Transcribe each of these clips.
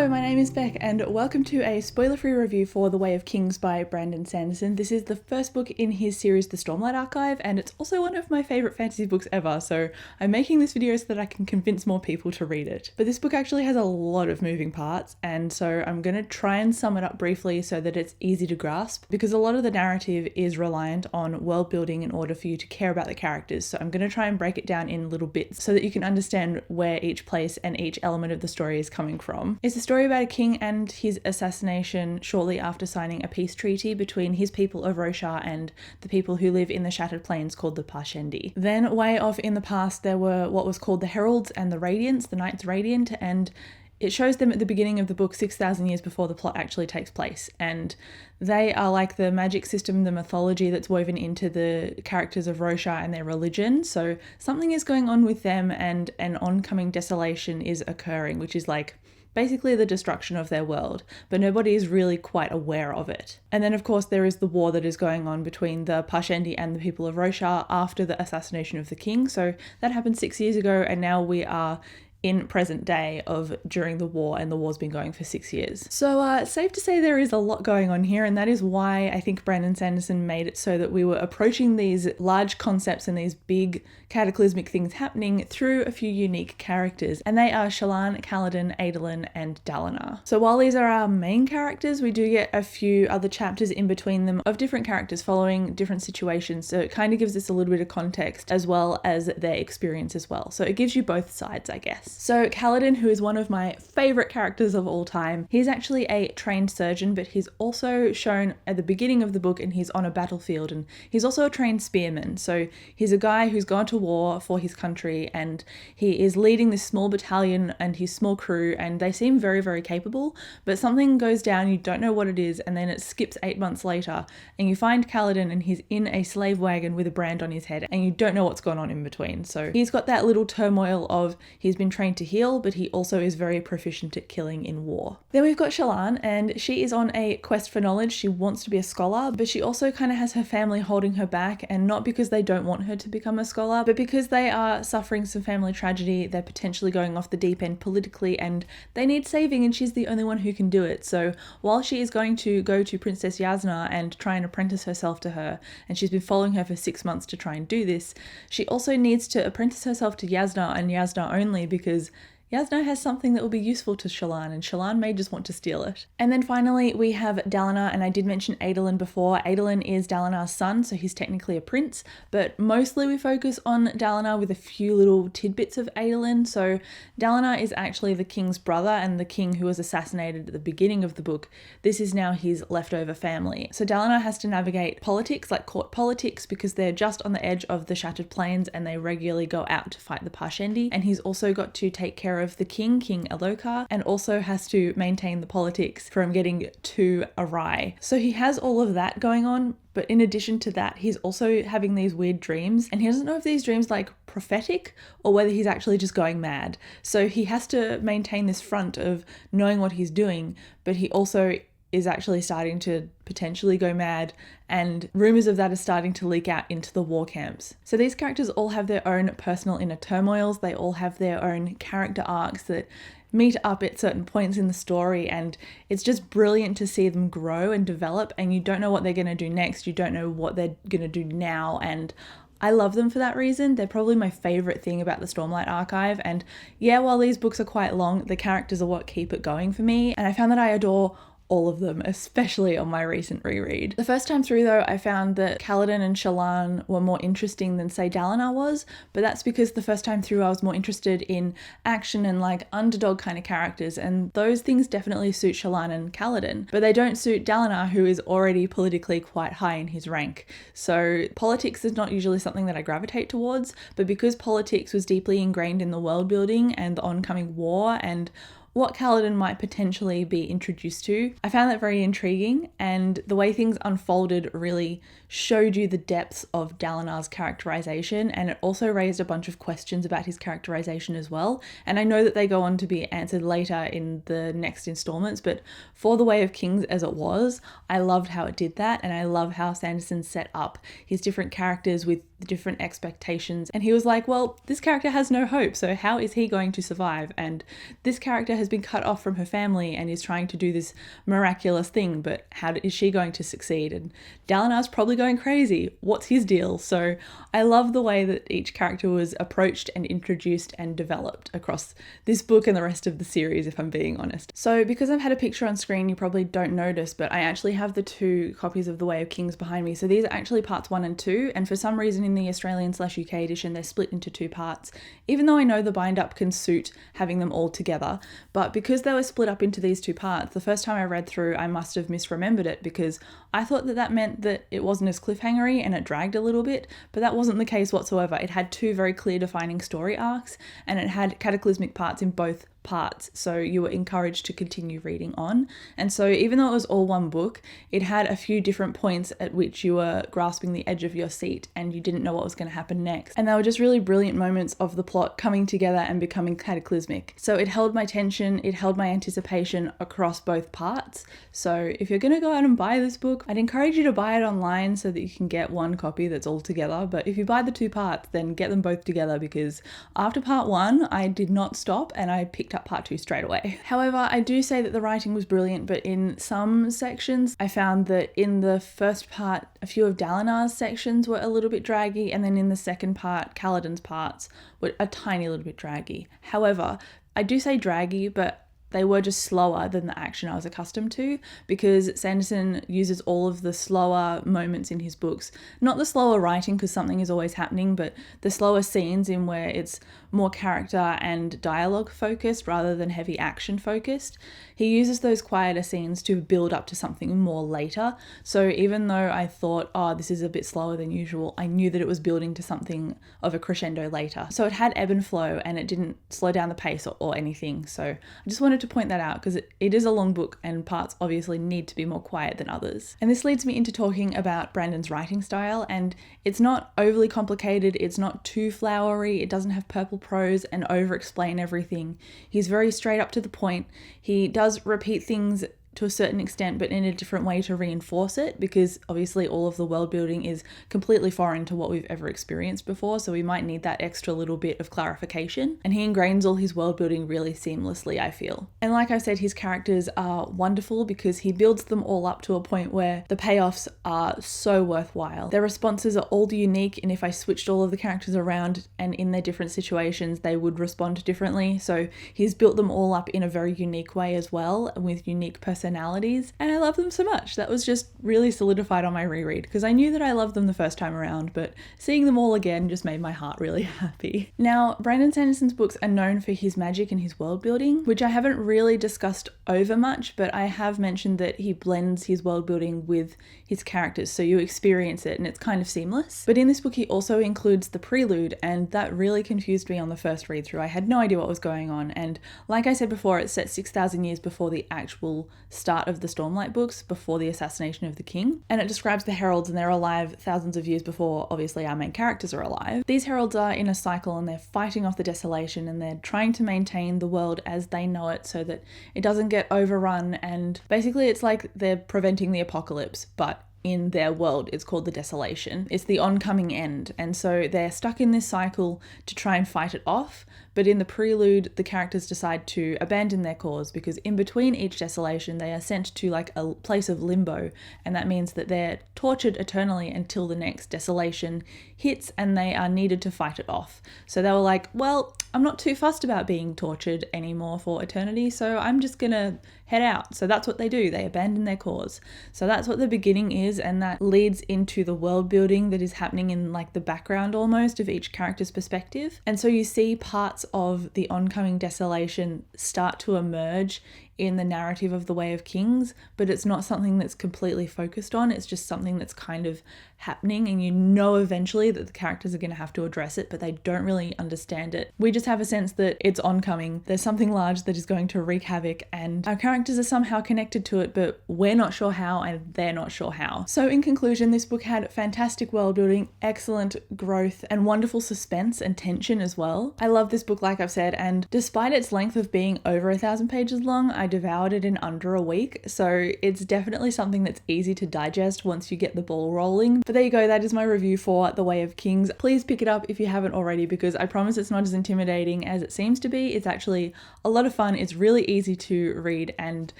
Hello, my name is Beck and welcome to a spoiler-free review for The Way of Kings by Brandon Sanderson. This is the first book in his series The Stormlight Archive, and it's also one of my favourite fantasy books ever, so I'm making this video so that I can convince more people to read it. But this book actually has a lot of moving parts, and so I'm going to try and sum it up briefly so that it's easy to grasp, because a lot of the narrative is reliant on world building in order for you to care about the characters, so I'm going to try and break it down in little bits so that you can understand where each place and each element of the story is coming from. It's a story about a king and his assassination shortly after signing a peace treaty between his people of Roshar and the people who live in the Shattered Plains called the Parshendi. Then way off in the past there were what was called the Heralds and the Radiants, the Knights Radiant, and it shows them at the beginning of the book 6,000 years before the plot actually takes place, and they are like the magic system, the mythology that's woven into the characters of Roshar and their religion. So something is going on with them and an oncoming desolation is occurring, which is like basically the destruction of their world, but nobody is really quite aware of it. And then of course there is the war that is going on between the Parshendi and the people of Roshar after the assassination of the king. So that happened 6 years ago, and now we are in present day of during the war, and the war's been going for 6 years. So safe to say there is a lot going on here, and that is why I think Brandon Sanderson made it so that we were approaching these large concepts and these big cataclysmic things happening through a few unique characters, and they are Shallan, Kaladin, Adolin, and Dalinar. So while these are our main characters, we do get a few other chapters in between them of different characters following different situations, so it kind of gives us a little bit of context as well as their experience as well. So it gives you both sides, I guess. So Kaladin, who is one of my favourite characters of all time, he's actually a trained surgeon, but he's also shown at the beginning of the book and he's on a battlefield, and he's also a trained spearman. So he's a guy who's gone to war for his country, and he is leading this small battalion and his small crew, and they seem very, very capable, but something goes down, you don't know what it is, and then it skips 8 months later and you find Kaladin and he's in a slave wagon with a brand on his head, and you don't know what's gone on in between. So he's got that little turmoil of he's been trained to heal, but he also is very proficient at killing in war. Then we've got Shallan, and she is on a quest for knowledge. She wants to be a scholar, but she also kind of has her family holding her back, and not because they don't want her to become a scholar, but because they are suffering some family tragedy. They're potentially going off the deep end politically and they need saving, and she's the only one who can do it. So while she is going to go to Princess Yasna and try and apprentice herself to her, and she's been following her for 6 months to try and do this, she also needs to apprentice herself to Yasna and Yasna only, because Yasna has something that will be useful to Shallan, and Shallan may just want to steal it. And then finally we have Dalinar, and I did mention Adolin before. Adolin is Dalinar's son, so he's technically a prince, but mostly we focus on Dalinar with a few little tidbits of Adolin. So Dalinar is actually the king's brother, and the king who was assassinated at the beginning of the book, this is now his leftover family. So Dalinar has to navigate politics, like court politics, because they're just on the edge of the Shattered Plains and they regularly go out to fight the Parshendi, and he's also got to take care of the King Elokar, and also has to maintain the politics from getting too awry. So he has all of that going on, but in addition to that, he's also having these weird dreams, and he doesn't know if these dreams like prophetic or whether he's actually just going mad. So he has to maintain this front of knowing what he's doing, but he also is actually starting to potentially go mad, and rumors of that are starting to leak out into the war camps. So these characters all have their own personal inner turmoils, they all have their own character arcs that meet up at certain points in the story, and it's just brilliant to see them grow and develop, and you don't know what they're going to do next, you don't know what they're going to do now, and I love them for that reason. They're probably my favourite thing about the Stormlight Archive, and yeah, while these books are quite long, the characters are what keep it going for me, and I found that I adore all of them, especially on my recent reread. The first time through though, I found that Kaladin and Shallan were more interesting than say Dalinar was, but that's because the first time through I was more interested in action and like underdog kind of characters, and those things definitely suit Shallan and Kaladin, but they don't suit Dalinar, who is already politically quite high in his rank. So politics is not usually something that I gravitate towards, but because politics was deeply ingrained in the world building and the oncoming war and what Kaladin might potentially be introduced to, I found that very intriguing, and the way things unfolded really showed you the depths of Dalinar's characterization, and it also raised a bunch of questions about his characterization as well. And I know that they go on to be answered later in the next installments, but for The Way of Kings as it was, I loved how it did that, and I love how Sanderson set up his different characters with different expectations. And he was like, well, this character has no hope, so how is he going to survive? And this character has been cut off from her family and is trying to do this miraculous thing, but how is she going to succeed? And Dalinar's probably going crazy. What's his deal? So I love the way that each character was approached and introduced and developed across this book and the rest of the series, if I'm being honest. So because I've had a picture on screen, you probably don't notice, but I actually have the 2 copies of The Way of Kings behind me. So these are actually parts 1 and 2, and for some reason in the Australian/UK edition, they're split into 2 parts, even though I know the bind up can suit having them all together. But because they were split up into these 2 parts, the first time I read through, I must have misremembered it, because I thought that that meant that it wasn't as cliffhangery and it dragged a little bit, but that wasn't the case whatsoever. It had 2 very clear defining story arcs, and it had cataclysmic parts in both parts, so you were encouraged to continue reading on. And so even though it was all one book, it had a few different points at which you were grasping the edge of your seat and you didn't know what was going to happen next. And they were just really brilliant moments of the plot coming together and becoming cataclysmic. So it held my tension, it held my anticipation across both parts. So if you're going to go out and buy this book, I'd encourage you to buy it online so that you can get one copy that's all together. But if you buy the 2 parts, then get them both together, because after part 1, I did not stop and I picked up part 2 straight away. However, I do say that the writing was brilliant, but in some sections I found that in the first part a few of Dalinar's sections were a little bit draggy, and then in the second part Kaladin's parts were a tiny little bit draggy. However, I do say draggy, but they were just slower than the action I was accustomed to, because Sanderson uses all of the slower moments in his books. Not the slower writing, because something is always happening, but the slower scenes in where it's more character and dialogue focused rather than heavy action focused. He uses those quieter scenes to build up to something more later. So even though I thought, oh, this is a bit slower than usual, I knew that it was building to something of a crescendo later. So it had ebb and flow, and it didn't slow down the pace or anything. So I just wanted to point that out, because it is a long book and parts obviously need to be more quiet than others. And this leads me into talking about Brandon's writing style, and it's not overly complicated, it's not too flowery, it doesn't have purple prose and over explain everything. He's very straight up to the point. He does repeat things to a certain extent, but in a different way to reinforce it, because obviously all of the world building is completely foreign to what we've ever experienced before, so we might need that extra little bit of clarification. And he ingrains all his world building really seamlessly, I feel. And like I said, his characters are wonderful because he builds them all up to a point where the payoffs are so worthwhile. Their responses are all unique, and if I switched all of the characters around and in their different situations, they would respond differently. So he's built them all up in a very unique way as well, with unique personalities, and I love them so much. That was just really solidified on my reread, because I knew that I loved them the first time around, but seeing them all again just made my heart really happy. Now, Brandon Sanderson's books are known for his magic and his world building, which I haven't really discussed over much, but I have mentioned that he blends his world building with his characters, so you experience it and it's kind of seamless. But in this book he also includes the prelude, and that really confused me on the first read through. I had no idea what was going on, and like I said before, it's set 6,000 years before the actual start of the Stormlight books, before the assassination of the king, and it describes the heralds, and they're alive thousands of years before obviously our main characters are alive. These heralds are in a cycle and they're fighting off the desolation, and they're trying to maintain the world as they know it so that it doesn't get overrun, and basically it's like they're preventing the apocalypse, but in their world it's called the desolation. It's the oncoming end, and so they're stuck in this cycle to try and fight it off. But in the prelude, the characters decide to abandon their cause, because in between each desolation they are sent to like a place of limbo, and that means that they're tortured eternally until the next desolation hits and they are needed to fight it off. So they were like, well, I'm not too fussed about being tortured anymore for eternity, so I'm just gonna head out. So that's what they do, they abandon their cause. So that's what the beginning is, and that leads into the world building that is happening in like the background almost of each character's perspective. And so you see parts of the oncoming desolation start to emerge in the narrative of The Way of Kings, but it's not something that's completely focused on. It's just something that's kind of happening, and you know eventually that the characters are going to have to address it, but they don't really understand it. We just have a sense that it's oncoming. There's something large that is going to wreak havoc, and our characters are somehow connected to it, but we're not sure how and they're not sure how. So in conclusion, this book had fantastic world building, excellent growth, and wonderful suspense and tension as well. I love this book, like I've said, and despite its length of being over 1,000 pages long, I devoured it in under a week, so it's definitely something that's easy to digest once you get the ball rolling. But there you go, that is my review for The Way of Kings. Please pick it up if you haven't already, because I promise it's not as intimidating as it seems to be. It's actually a lot of fun. It's really easy to read, and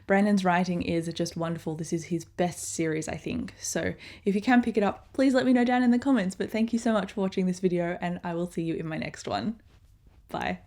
Brandon's writing is just wonderful. This is his best series, I think. So if you can pick it up, please let me know down in the comments. But thank you so much for watching this video, and I will see you in my next one. Bye.